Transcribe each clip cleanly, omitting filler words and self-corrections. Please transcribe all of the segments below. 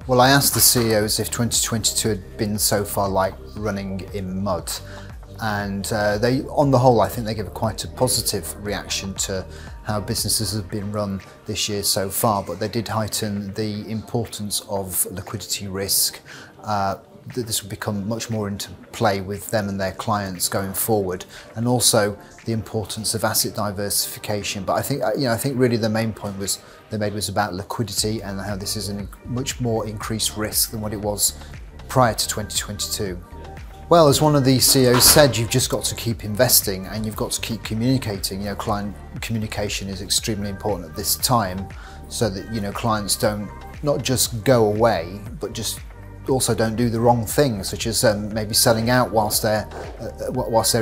Well, I asked the CEOs if 2022 had been so far like running in mud, and they, on the whole, I think they give quite a positive reaction to how businesses have been run this year so far, but they did heighten the importance of liquidity risk. That this will become much more into play with them and their clients going forward, and also the importance of asset diversification. But I think, I think really the main point they made was about liquidity and how this is a much more increased risk than what it was prior to 2022. Well, as one of the CEOs said, you've just got to keep investing and you've got to keep communicating. Client communication is extremely important at this time, so that clients don't not just go away, but just also don't do the wrong thing, such as maybe selling out whilst they're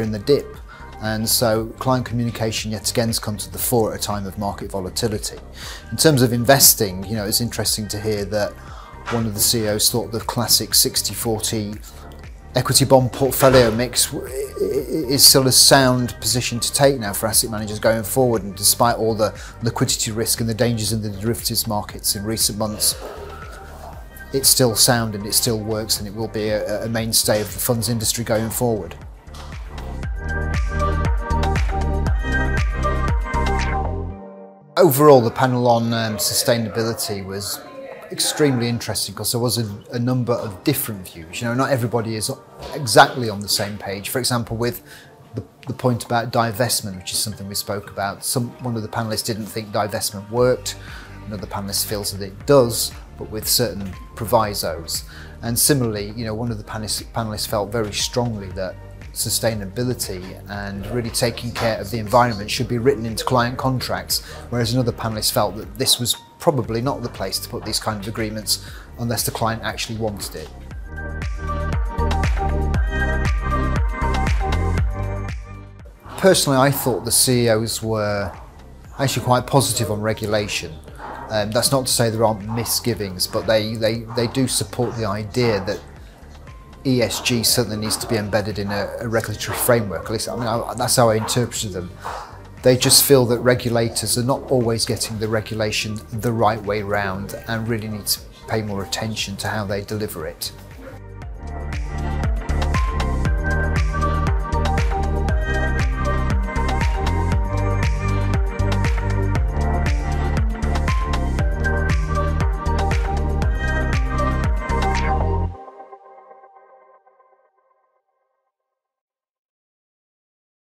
in the dip. And so client communication yet again has come to the fore at a time of market volatility. In terms of investing, it's interesting to hear that one of the CEOs thought the classic 60-40 equity bond portfolio mix is still a sound position to take now for asset managers going forward, and despite all the liquidity risk and the dangers in the derivatives markets in recent months, it's still sound and it still works, and it will be a mainstay of the funds industry going forward. Overall, the panel on sustainability was extremely interesting because there was a number of different views. Not everybody is exactly on the same page. For example, with the point about divestment, which is something we spoke about, one of the panelists didn't think divestment worked. Another panelist feels that it does, but with certain provisos. And similarly, one of the panelists felt very strongly that sustainability and really taking care of the environment should be written into client contracts, whereas another panelist felt that this was probably not the place to put these kind of agreements unless the client actually wanted it. Personally, I thought the CEOs were actually quite positive on regulation. That's not to say there aren't misgivings, but they do support the idea that ESG certainly needs to be embedded in a regulatory framework. At least, that's how I interpreted them. They just feel that regulators are not always getting the regulation the right way round and really need to pay more attention to how they deliver it.